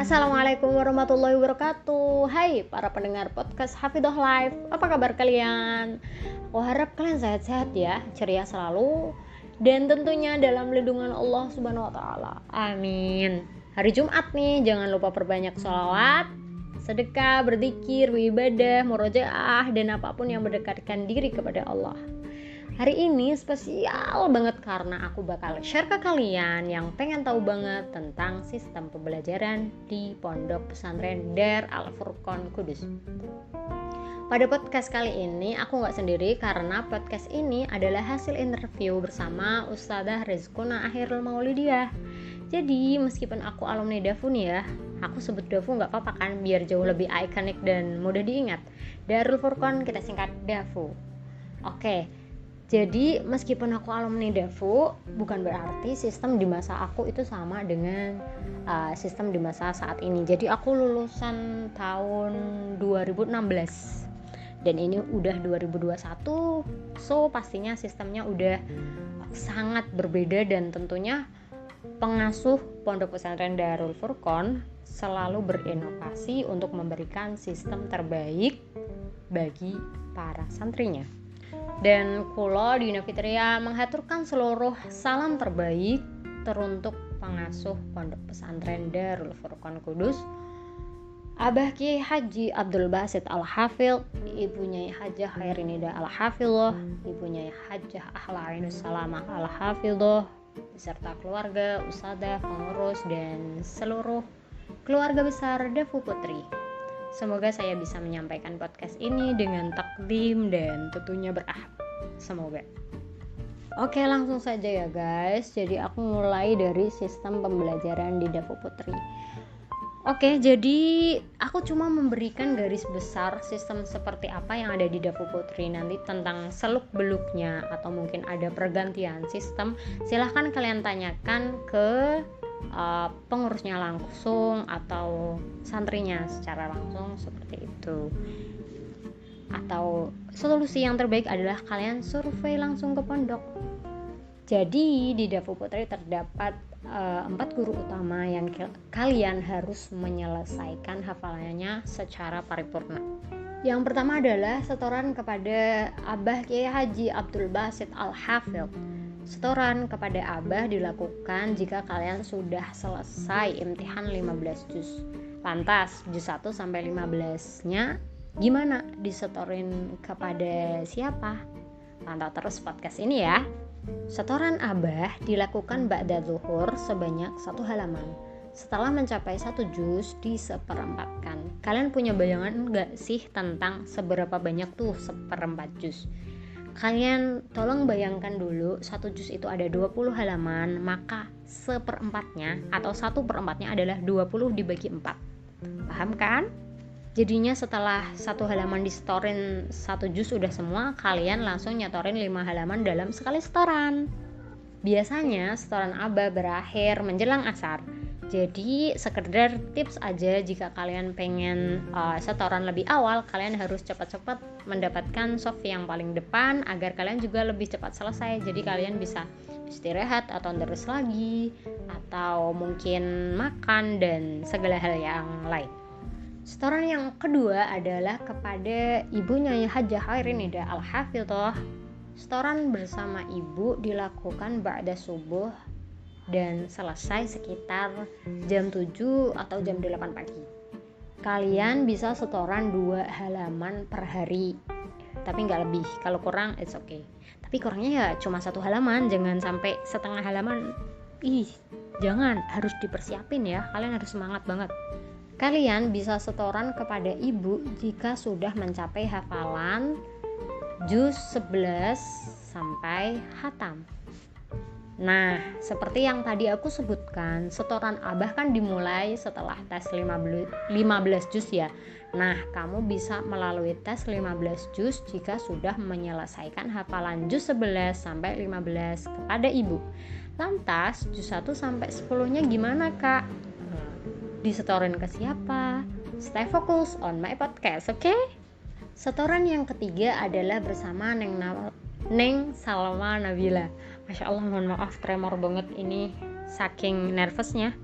Assalamualaikum warahmatullahi wabarakatuh. Hai para pendengar podcast Hafidhah Live. Apa kabar kalian? Aku harap kalian sehat-sehat ya, ceria selalu, dan tentunya dalam lindungan Allah Subhanahu wa taala. Amin. Hari Jumat nih, jangan lupa perbanyak sholawat, sedekah, berzikir, beribadah, murojaah, dan apapun yang mendekatkan diri kepada Allah. Hari ini spesial banget karena aku bakal share ke kalian yang pengen tahu banget tentang sistem pembelajaran di Pondok Pesantren Dar Al-Furqon Kudus. Pada podcast kali ini aku gak sendiri karena podcast ini adalah hasil interview bersama Ustadzah Rizkuna Akhirul Maulidiyah. Jadi meskipun aku alumni DAFU nih ya, aku sebut DAFU gak apa-apa kan, biar jauh lebih ikonik dan mudah diingat. Darul Furqon kita singkat DAFU. Oke. Jadi meskipun aku alumni DAFU, bukan berarti sistem di masa aku itu sama dengan sistem di masa saat ini. Jadi aku lulusan tahun 2016 dan ini udah 2021, so pastinya sistemnya udah sangat berbeda, dan tentunya pengasuh Pondok Pesantren Darul Furqon selalu berinovasi untuk memberikan sistem terbaik bagi para santrinya. Dan kula Dina Fitria menghaturkan seluruh salam terbaik teruntuk pengasuh Pondok Pesantren Darul Furqon Kudus, Abah Kiai Haji Abdul Basit Al-Hafidh, Ibunya Hajah Khairinida Al-Hafidhoh, Ibunya Hajah Ahla Ainus Salamah Al-Hafidhoh, beserta keluarga, ustadzah, pengurus, dan seluruh keluarga besar DAFU Putri. Semoga saya bisa menyampaikan podcast ini dengan takdim dan tentunya berakhlak. Semoga. Oke, langsung saja ya guys. Jadi aku mulai dari sistem pembelajaran di DAFU Putri. Oke, jadi aku cuma memberikan garis besar sistem seperti apa yang ada di DAFU Putri. Nanti tentang seluk-beluknya atau mungkin ada pergantian sistem, silahkan kalian tanyakan ke pengurusnya langsung atau santrinya secara langsung, seperti itu. Atau solusi yang terbaik adalah kalian survei langsung ke pondok. Jadi di DAFU Putri terdapat 4 guru utama yang kalian harus menyelesaikan hafalannya secara paripurna. Yang pertama adalah setoran kepada Abah Kiai Haji Abdul Basit Al-Hafidh. Setoran kepada Abah dilakukan jika kalian sudah selesai imtihan 15 juz. Lantas juz 1 sampai 15-nya gimana? Disetorin kepada siapa? Pantau terus podcast ini ya. Setoran Abah dilakukan ba'da zuhur sebanyak 1 halaman. Setelah mencapai 1 juz diseperempatkan. Kalian punya bayangan enggak sih tentang seberapa banyak tuh seperempat juz? Kalian tolong bayangkan dulu, 1 juz itu ada 20 halaman, maka seperempatnya atau 1/4-nya adalah 20 dibagi 4. Paham kan? Jadinya setelah 1 halaman disetorin 1 juz udah semua, kalian langsung nyetorin 5 halaman dalam sekali setoran. Biasanya setoran Abah berakhir menjelang asar. Jadi sekedar tips aja, jika kalian pengen setoran lebih awal, kalian harus cepat-cepat mendapatkan soft yang paling depan agar kalian juga lebih cepat selesai. Jadi kalian bisa istirahat atau terus lagi atau mungkin makan dan segala hal yang lain. Setoran yang kedua adalah kepada Ibunya Hajah Khairinida Al-Hafidhoh. Setoran bersama ibu dilakukan ba'da subuh dan selesai sekitar jam 7 atau jam 8 pagi. Kalian bisa setoran 2 halaman per hari, tapi nggak lebih. Kalau kurang it's okay, tapi kurangnya ya cuma 1 halaman, jangan sampai setengah halaman. Jangan, harus dipersiapin ya, kalian harus semangat banget. Kalian bisa setoran kepada ibu jika sudah mencapai hafalan juz 11 sampai khatam. Nah, seperti yang tadi aku sebutkan, setoran Abah kan dimulai setelah tes 15 juz ya. Nah, kamu bisa melalui tes 15 juz jika sudah menyelesaikan hafalan juz 11 sampai 15 kepada ibu. Lantas, juz 1 sampai 10-nya gimana, Kak? Disetorin ke siapa? Stay focus on my podcast, oke? Setoran yang ketiga adalah bersama Neng Salma Nabila. Masya Allah, mohon maaf, tremor banget ini saking nervousnya.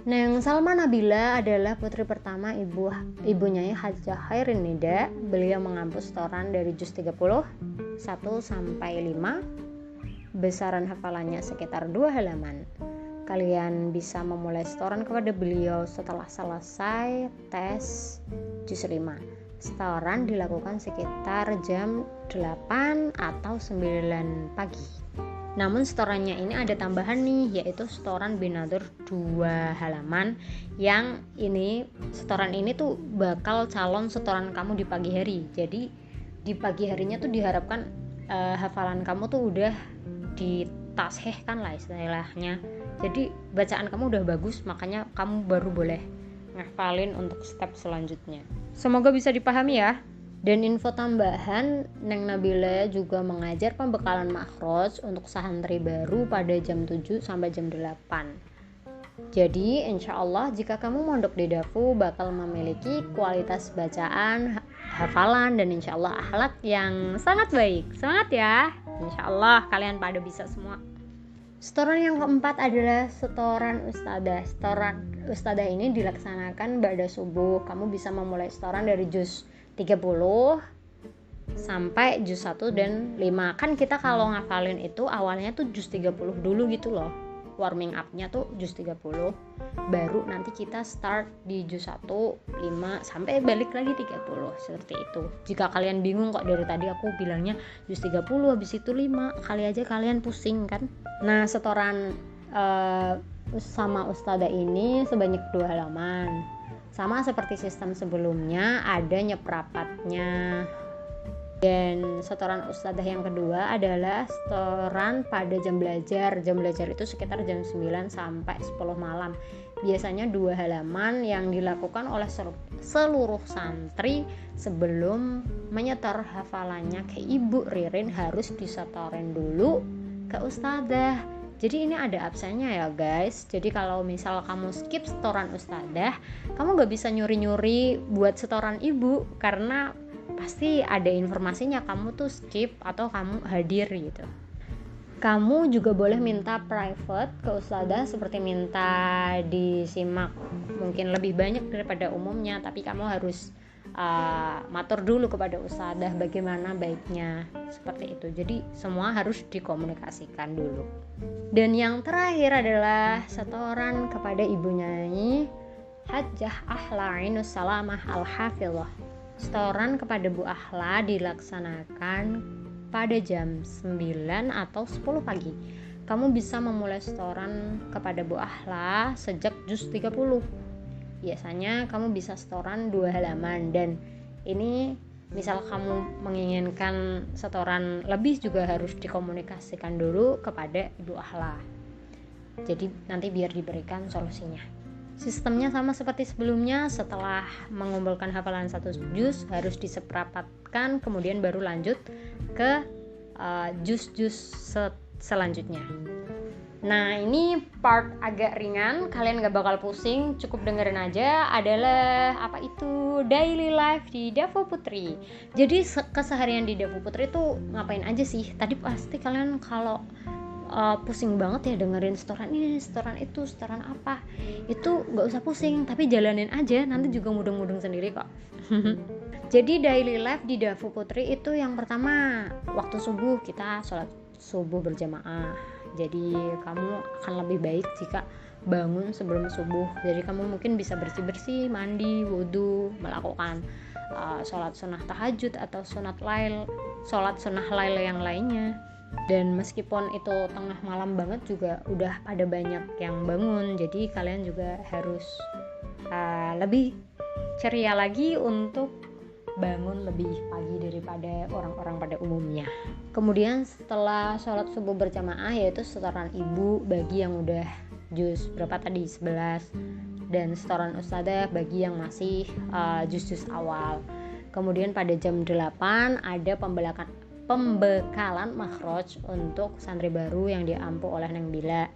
Neng Salma Nabila adalah putri pertama ibunya Hajjah Khairin Nida. Beliau mengampu setoran dari juz 30 1 sampai 5. Besaran hafalannya sekitar 2 halaman. Kalian bisa memulai setoran kepada beliau setelah selesai tes juz 5. Setoran dilakukan sekitar jam 8 atau 9 pagi. Namun setorannya ini ada tambahan nih, yaitu setoran binadur 2 halaman. Yang ini, setoran ini tuh bakal calon setoran kamu di pagi hari. Jadi di pagi harinya tuh diharapkan hafalan kamu tuh udah ditashehkan lah istilahnya. Jadi bacaan kamu udah bagus, makanya kamu baru boleh ngafalin untuk step selanjutnya. Semoga bisa dipahami ya. Dan info tambahan, Neng Nabila juga mengajar pembekalan makhraj untuk santri baru pada jam 7 sampai jam 8. Jadi insya Allah jika kamu mondok di Dafu bakal memiliki kualitas bacaan, hafalan, dan insya Allah akhlak yang sangat baik. Semangat ya, insya Allah kalian pada bisa semua. Setoran yang keempat adalah setoran ustadzah. Setoran ustadzah ini dilaksanakan ba'da subuh. Kamu bisa memulai setoran dari juz 30 sampai juz 1 dan 5. Kan kita kalau ngafalin itu awalnya tuh juz 30 dulu gitu loh. Warming up-nya tuh juz 30. Baru nanti kita start di juz 1, 5 sampai balik lagi 30. Seperti itu. Jika kalian bingung kok dari tadi aku bilangnya juz 30 habis itu 5, kali aja kalian pusing kan. Nah, setoran sama ustadzah ini sebanyak 2 halaman. Sama seperti sistem sebelumnya, ada nyeprapatnya. Dan setoran ustadzah yang kedua adalah setoran pada jam belajar. Jam belajar itu sekitar jam 9 sampai 10 malam. Biasanya 2 halaman yang dilakukan oleh seluruh santri sebelum menyetor hafalannya ke Ibu Ririn harus disetorin dulu ke ustadzah. Jadi ini ada absennya ya guys. Jadi kalau misal kamu skip setoran ustadzah, kamu gak bisa nyuri-nyuri buat setoran ibu, karena pasti ada informasinya kamu tuh skip atau kamu hadir gitu. Kamu juga boleh minta private ke ustadzah, seperti minta disimak mungkin lebih banyak daripada umumnya, tapi kamu harus matur dulu kepada ustadzah bagaimana baiknya, seperti itu. Jadi semua harus dikomunikasikan dulu. Dan yang terakhir adalah setoran kepada ibu nyai Hajjah Ahla Ainus Salamah Al-Hafidhah. Setoran kepada Bu Ahla dilaksanakan pada jam 9 atau 10 pagi. Kamu bisa memulai setoran kepada Bu Ahla sejak juz 30. Biasanya kamu bisa setoran 2 halaman, dan ini misal kamu menginginkan setoran lebih juga harus dikomunikasikan dulu kepada Ibu Ahla. Jadi nanti biar diberikan solusinya. Sistemnya sama seperti sebelumnya, setelah mengumpulkan hafalan 1 juz harus diseprapatkan, kemudian baru lanjut ke juz-juz selanjutnya. Nah, ini part agak ringan, kalian gak bakal pusing, cukup dengerin aja. Adalah apa itu daily life di Dafu Putri. Jadi keseharian di Dafu Putri itu ngapain aja sih? Tadi pasti kalian kalau pusing banget ya dengerin setoran ini, setoran itu, setoran apa, itu gak usah pusing, tapi jalanin aja, nanti juga mudeng-mudeng sendiri kok. Jadi daily life di Dafu Putri itu yang pertama, waktu subuh kita sholat subuh berjamaah. Jadi kamu akan lebih baik jika bangun sebelum subuh. Jadi kamu mungkin bisa bersih-bersih, mandi, wudhu, melakukan sholat sunnah tahajud atau sholat sunnah lail yang lainnya. Dan meskipun itu tengah malam banget juga udah pada banyak yang bangun. Jadi kalian juga harus lebih ceria lagi untuk bangun lebih pagi daripada orang-orang pada umumnya. Kemudian setelah sholat subuh berjamaah, yaitu setoran ibu bagi yang udah juz berapa tadi 11, dan setoran ustadzah bagi yang masih juz-juz awal. Kemudian pada jam 8 ada pembekalan makhraj untuk santri baru yang diampu oleh Neng Bila.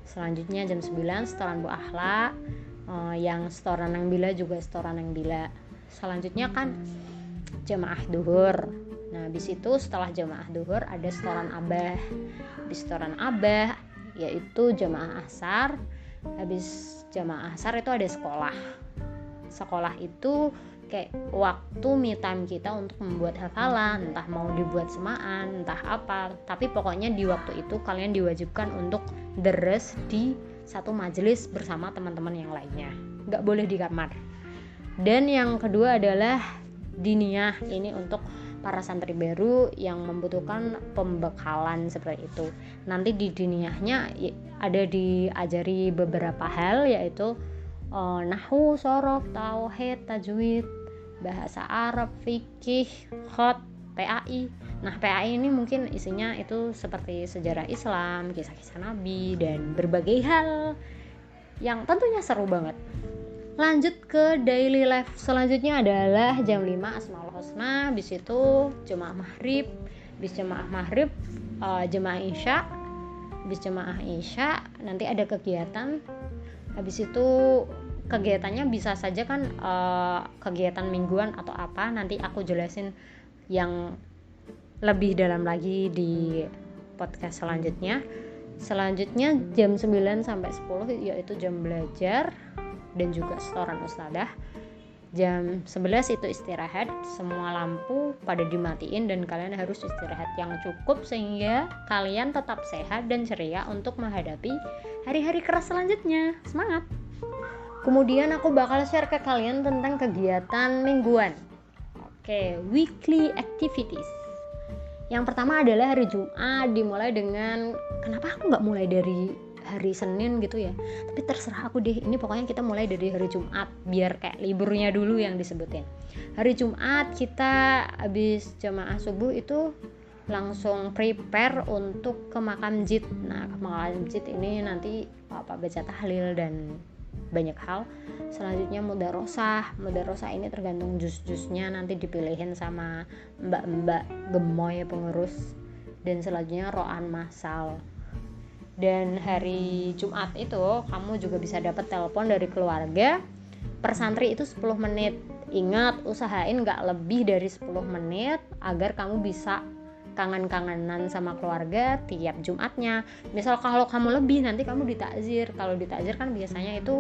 Selanjutnya jam 9 setoran Bu Ahla, yang setoran Neng Bila juga setoran Neng Bila. Selanjutnya kan jamaah duhur. Nah, habis itu setelah jamaah duhur ada setoran abah. Di setoran abah yaitu jamaah asar, habis jamaah asar itu ada sekolah itu kayak waktu me time kita untuk membuat hafalan, entah mau dibuat semaan, entah apa, tapi pokoknya di waktu itu kalian diwajibkan untuk deres di satu majelis bersama teman-teman yang lainnya, nggak boleh di kamar. Dan yang kedua adalah diniyah, ini untuk para santri baru yang membutuhkan pembekalan seperti itu. Nanti di diniyahnya ada diajari beberapa hal, yaitu nahwu, shorof, tauhid, tajwid, bahasa Arab, fikih, khat, PAI. Nah, PAI ini mungkin isinya itu seperti sejarah Islam, kisah-kisah Nabi, dan berbagai hal yang tentunya seru banget. Lanjut ke daily life selanjutnya adalah jam 5 Asmaul Husna, habis itu jemaah maghrib, habis jemaah maghrib jemaah isya, habis jemaah isya nanti ada kegiatan. Habis itu kegiatannya bisa saja kan kegiatan mingguan atau apa, nanti aku jelasin yang lebih dalam lagi di podcast selanjutnya. Selanjutnya jam 9 sampai 10 yaitu jam belajar dan juga setoran ustadzah. Jam 11 itu istirahat, semua lampu pada dimatiin dan kalian harus istirahat yang cukup sehingga kalian tetap sehat dan ceria untuk menghadapi hari-hari keras selanjutnya. Semangat! Kemudian aku bakal share ke kalian tentang kegiatan mingguan. Oke, weekly activities. Yang pertama adalah hari Jumat, dimulai dengan, kenapa aku nggak mulai dari hari Senin gitu ya, tapi terserah aku deh, ini pokoknya kita mulai dari hari Jumat biar kayak liburnya dulu yang disebutin. Hari Jumat kita habis jamaah subuh itu langsung prepare untuk ke makam jid. Nah, ke makam jid ini nanti baca tahlil dan banyak hal. Selanjutnya mudarosah ini tergantung jus-jusnya nanti dipilihin sama mbak-mbak gemoy pengurus. Dan selanjutnya ro'an masal. Dan hari Jumat itu kamu juga bisa dapat telepon dari keluarga. Per santri itu 10 menit. Ingat, usahain gak lebih dari 10 menit agar kamu bisa kangen-kangenan sama keluarga tiap Jumatnya. Misal kalau kamu lebih, nanti kamu ditakzir. Kalau ditakzir kan biasanya itu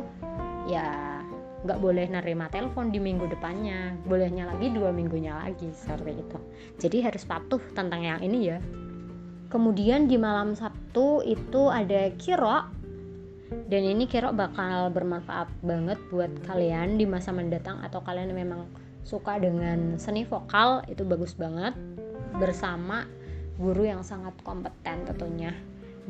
ya gak boleh nerima telepon di minggu depannya, bolehnya lagi 2 minggunya lagi, seperti itu. Jadi harus patuh tentang yang ini ya. Kemudian di malam Sabtu itu ada qira, dan ini qira bakal bermanfaat banget buat kalian di masa mendatang, atau kalian memang suka dengan seni vokal, itu bagus banget bersama guru yang sangat kompeten tentunya.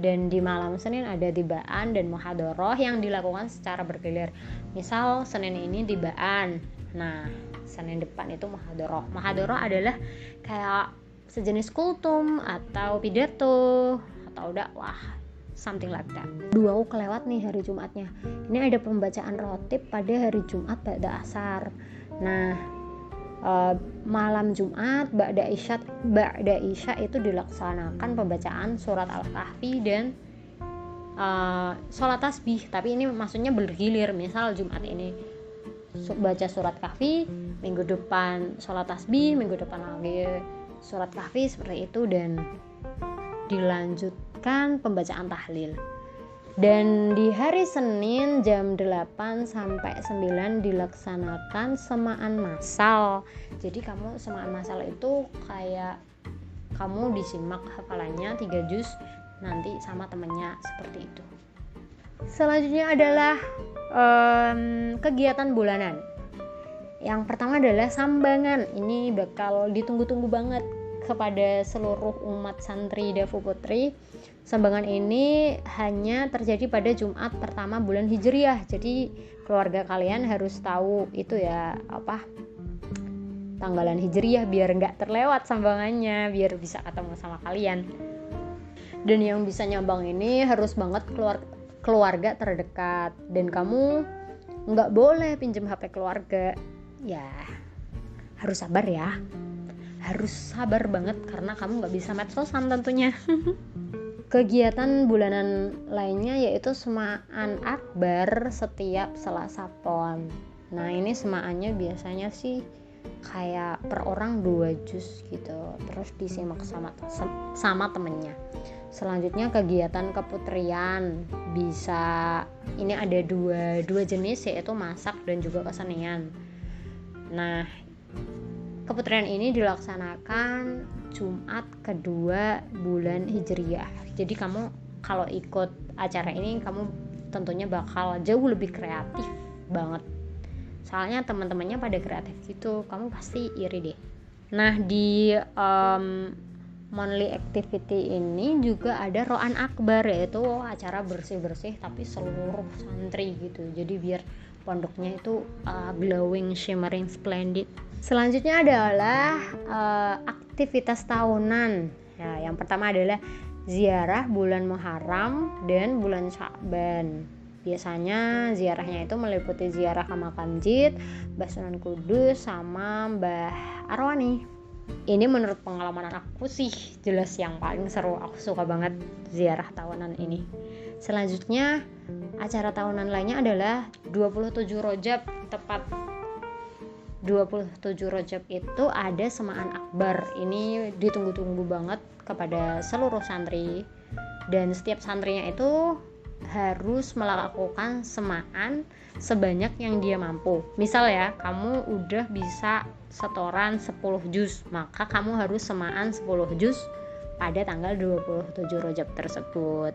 Dan di malam Senin ada tibaan dan muhadharah yang dilakukan secara bergilir. Misal Senin ini tibaan, nah Senin depan itu muhadharah. Muhadharah adalah kayak sejenis kultum atau pidato atau dakwah, something like that. Aku kelewat nih hari Jumatnya. Ini ada pembacaan rotib pada hari Jumat ba'da asar. Nah, malam Jumat ba'da isya itu dilaksanakan pembacaan surat Al-Kahfi dan sholat tasbih. Tapi ini maksudnya bergilir. Misal Jumat ini baca surat Kahfi, minggu depan sholat tasbih, minggu depan lagi surat Kahfi, seperti itu, dan dilanjutkan pembacaan tahlil. Dan di hari Senin jam 8 sampai 9 dilaksanakan semaan massal. Jadi kamu semaan massal itu kayak kamu disimak hafalannya 3 juz nanti sama temennya, seperti itu. Selanjutnya adalah kegiatan bulanan. Yang pertama adalah sambangan. Ini bakal ditunggu-tunggu banget kepada seluruh umat santri Dafu Putri. Sambangan ini hanya terjadi pada Jumat pertama bulan Hijriah. Jadi keluarga kalian harus tahu itu ya, tanggalan Hijriah biar nggak terlewat sambangannya, biar bisa ketemu sama kalian. Dan yang bisa nyambang ini harus banget keluarga terdekat, dan kamu nggak boleh pinjam HP keluarga. Ya harus sabar ya, harus sabar banget karena kamu nggak bisa medsosan tentunya. Kegiatan bulanan lainnya yaitu semaan akbar setiap Selasa Pon. Nah ini semaannya biasanya sih kayak per orang 2 juz gitu, terus disimak sama temennya. Selanjutnya kegiatan keputrian bisa, ini ada dua jenis, yaitu masak dan juga kesenian. Nah, keputrian ini dilaksanakan Jumat kedua bulan Hijriyah. Jadi kamu kalau ikut acara ini, kamu tentunya bakal jauh lebih kreatif banget. Soalnya teman-temannya pada kreatif gitu, kamu pasti iri deh. Nah, di monthly activity ini juga ada Roan Akbar, yaitu acara bersih-bersih tapi seluruh santri gitu. Jadi biar pondoknya itu glowing, shimmering, splendid. Selanjutnya adalah aktivitas tahunan. Ya, yang pertama adalah ziarah bulan Muharram dan bulan Sya'ban. Biasanya ziarahnya itu meliputi ziarah ke makam Jid, Mbah Sunan Kudus, sama Mbah Arwani. Ini menurut pengalaman aku sih jelas yang paling seru. Aku suka banget ziarah tahunan ini. Selanjutnya acara tahunan lainnya adalah 27 Rajab. Tepat 27 Rajab itu ada semaan akbar. Ini ditunggu-tunggu banget kepada seluruh santri, dan setiap santrinya itu harus melakukan semaan sebanyak yang dia mampu. Misal ya, kamu udah bisa setoran 10 juz, maka kamu harus semaan 10 juz pada tanggal 27 Rajab tersebut.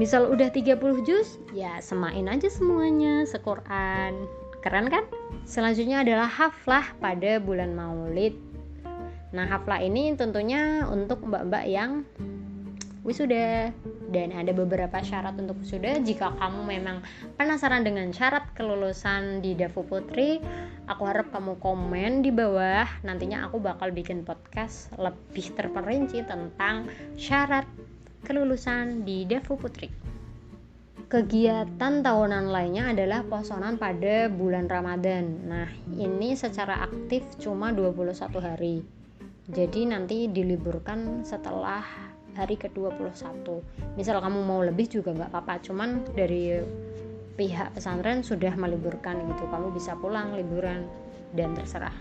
Misal udah 30 juz, ya semain aja semuanya se-Quran. Keren kan? Selanjutnya adalah haflah pada bulan Maulid. Nah, haflah ini tentunya untuk mbak-mbak yang wisuda, dan ada beberapa syarat untuk wisuda. Jika kamu memang penasaran dengan syarat kelulusan di Dafu Putri, aku harap kamu komen di bawah. Nantinya aku bakal bikin podcast lebih terperinci tentang syarat kelulusan di Dafu Putri. Kegiatan tahunan lainnya adalah posonan pada bulan Ramadan. Nah, ini secara aktif cuma 21 hari. Jadi nanti diliburkan setelah hari ke-21. Misal kamu mau lebih juga nggak apa-apa, cuman dari pihak pesantren sudah meliburkan gitu, kamu bisa pulang liburan dan terserah.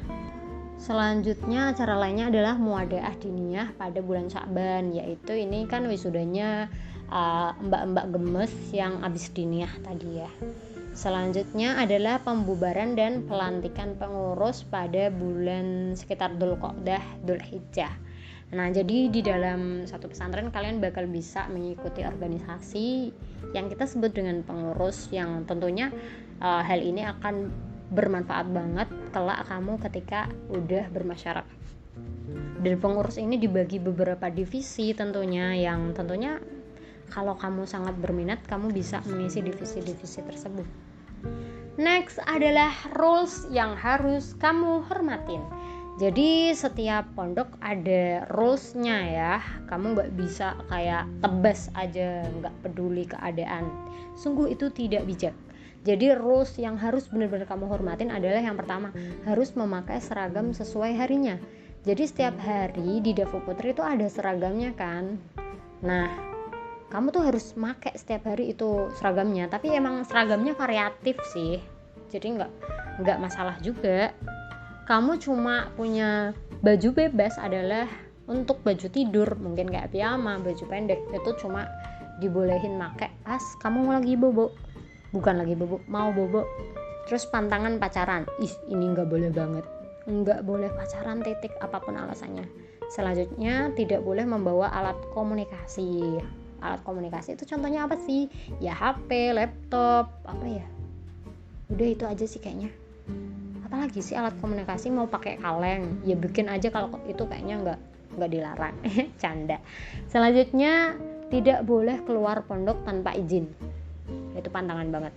Selanjutnya acara lainnya adalah muadaah diniyah pada bulan Sya'ban, yaitu ini kan wisudanya mbak-mbak gemes yang abis diniyah tadi ya. Selanjutnya adalah pembubaran dan pelantikan pengurus pada bulan sekitar Dzulqa'dah, Dzulhijjah. Nah, jadi di dalam satu pesantren kalian bakal bisa mengikuti organisasi yang kita sebut dengan pengurus, yang tentunya hal ini akan bermanfaat banget kelak kamu ketika udah bermasyarakat. Dan pengurus ini dibagi beberapa divisi tentunya, yang tentunya kalau kamu sangat berminat, kamu bisa mengisi divisi-divisi tersebut. Next adalah rules yang harus kamu hormatin. Jadi setiap pondok ada rules-nya ya. Kamu gak bisa kayak tebas aja, gak peduli keadaan. Sungguh itu tidak bijak. Jadi rules yang harus benar-benar kamu hormatin adalah yang pertama, harus memakai seragam sesuai harinya. Jadi setiap hari di Dafu Putri itu ada seragamnya kan. Nah, kamu tuh harus pakai setiap hari itu seragamnya. Tapi emang seragamnya variatif sih. Jadi nggak masalah juga. Kamu cuma punya baju bebas adalah untuk baju tidur, mungkin kayak piyama, baju pendek, itu cuma dibolehin pakai pas kamu lagi bobo. Bukan lagi bobo, mau bobo. Terus pantangan pacaran, ini nggak boleh banget. Nggak boleh pacaran, titik, apapun alasannya. Selanjutnya tidak boleh membawa alat komunikasi. Alat komunikasi itu contohnya apa sih? Ya HP, laptop, apa ya? Udah itu aja sih kayaknya. Apalagi sih alat komunikasi, mau pakai kaleng ya bikin aja, kalau itu kayaknya nggak dilarang. Canda. Selanjutnya tidak boleh keluar pondok tanpa izin, itu pantangan banget.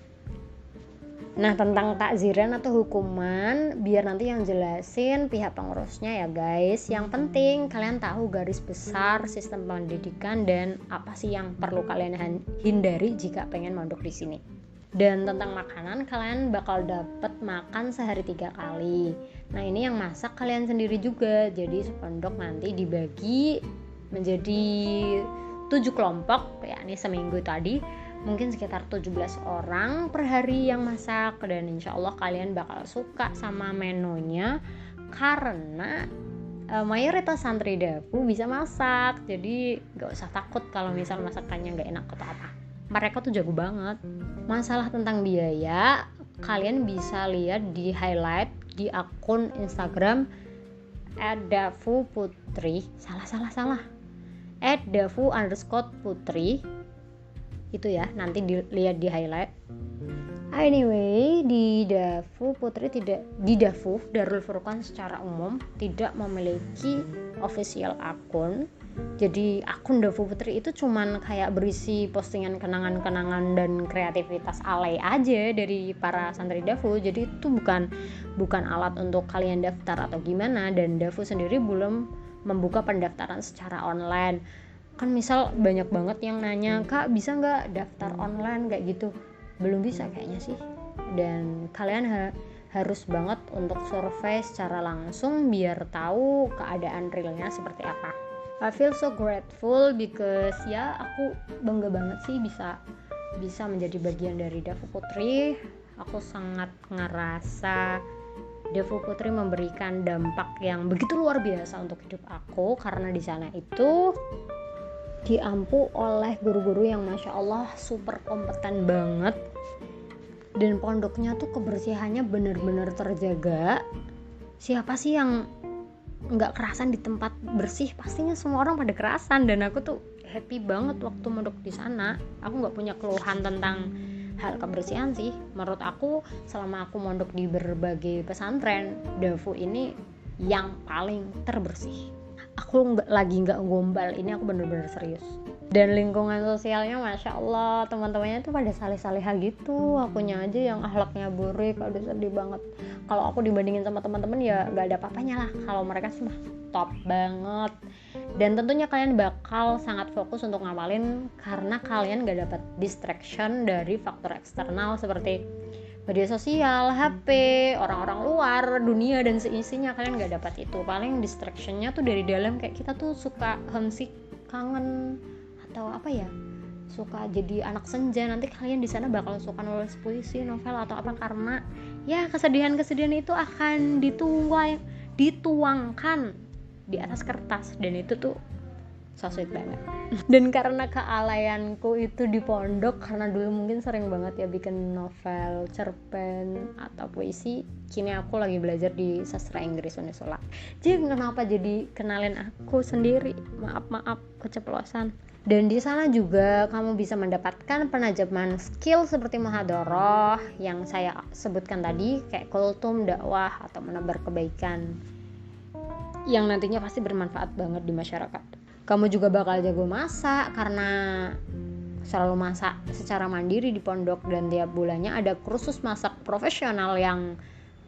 Nah, tentang takziran atau hukuman biar nanti yang jelasin pihak pengurusnya ya guys. Yang penting kalian tahu garis besar sistem pendidikan dan apa sih yang perlu kalian hindari jika pengen mondok di sini. Dan tentang makanan, kalian bakal dapat makan sehari 3 kali. Nah, ini yang masak kalian sendiri juga. Jadi sepondok nanti dibagi menjadi 7 kelompok, yakni seminggu tadi mungkin sekitar 17 orang per hari yang masak. Dan insya Allah kalian bakal suka sama menunya karena mayoritas santri Dafu bisa masak, jadi gak usah takut kalau misal masakannya gak enak atau apa. Mereka tuh jago banget. Masalah tentang biaya, kalian bisa lihat di highlight di akun Instagram @dafuputri, salah @dafu_putri itu ya, nanti dilihat di highlight. Anyway, di Dafu Darul Furqan secara umum tidak memiliki official akun. Jadi akun Dafu Putri itu cuman kayak berisi postingan kenangan-kenangan dan kreativitas alay aja dari para santri Dafu. Jadi itu bukan alat untuk kalian daftar atau gimana, dan Dafu sendiri belum membuka pendaftaran secara online. Kan misal banyak banget yang nanya, "Kak, bisa nggak daftar online kayak gitu?" Belum bisa kayaknya sih. Dan kalian harus banget untuk survei secara langsung biar tahu keadaan realnya seperti apa. I feel so grateful because ya aku bangga banget sih bisa menjadi bagian dari Dafu Putri. Aku sangat ngerasa Dafu Putri memberikan dampak yang begitu luar biasa untuk hidup aku, karena di sana itu diampu oleh guru-guru yang Masya Allah super kompeten banget, dan pondoknya tuh kebersihannya benar-benar terjaga. Siapa sih yang nggak kerasan di tempat bersih? Pastinya semua orang pada kerasan, dan aku tuh happy banget waktu mondok di sana. Aku nggak punya keluhan tentang hal kebersihan sih. Menurut aku selama aku mondok di berbagai pesantren, Dafu ini yang paling terbersih. Aku nggak gombal, ini aku bener-bener serius. Dan lingkungan sosialnya Masya Allah, teman-temannya tuh pada saleh-saleha gitu. Akunya aja yang akhlaknya burik, aduh sedih banget. Kalau aku dibandingin sama teman-teman ya nggak ada apa-apanya lah. Kalau mereka sih mah top banget. Dan tentunya kalian bakal sangat fokus untuk ngapalin, karena kalian nggak dapat distraction dari faktor eksternal seperti media sosial, HP, orang-orang luar, dunia dan seisinya. Kalian nggak dapat itu. Paling distractionnya tuh dari dalam, kayak kita tuh suka homesick, kangen, atau apa ya, suka jadi anak senja. Nanti kalian di sana bakal suka nulis puisi, novel atau apa, karena ya kesedihan itu akan dituangkan di atas kertas, dan itu tuh so sweet banget. Dan karena kealayanku itu di pondok, karena dulu mungkin sering banget ya bikin novel, cerpen atau puisi, kini aku lagi belajar di sastra Inggris Unisula. Jadi kenapa jadi kenalin aku sendiri, maaf keceplosan. Dan di sana juga kamu bisa mendapatkan penajaman skill seperti muhadharah yang saya sebutkan tadi, kayak kultum, dakwah, atau menebar kebaikan yang nantinya pasti bermanfaat banget di masyarakat. Kamu juga bakal jago masak karena selalu masak secara mandiri di pondok, dan tiap bulannya ada kursus masak profesional yang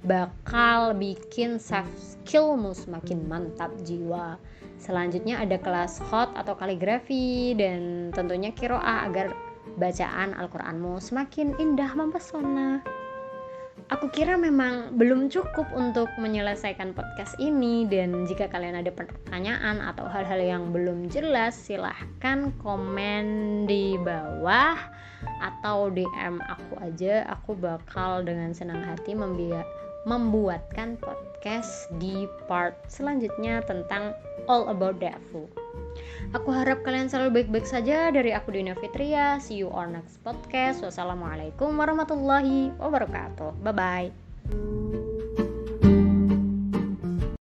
bakal bikin soft skillmu semakin mantap jiwa. Selanjutnya ada kelas khot atau kaligrafi, dan tentunya qiraah agar bacaan Al-Qur'anmu semakin indah mempesona. Aku kira memang belum cukup untuk menyelesaikan podcast ini, dan jika kalian ada pertanyaan atau hal-hal yang belum jelas, silahkan komen di bawah atau DM aku aja. Aku bakal dengan senang hati membuatkan podcast di part selanjutnya tentang All About Dafu. Aku harap kalian selalu baik-baik saja. Dari aku Dina Fitria, see you on next podcast. Wassalamualaikum warahmatullahi wabarakatuh. Bye bye.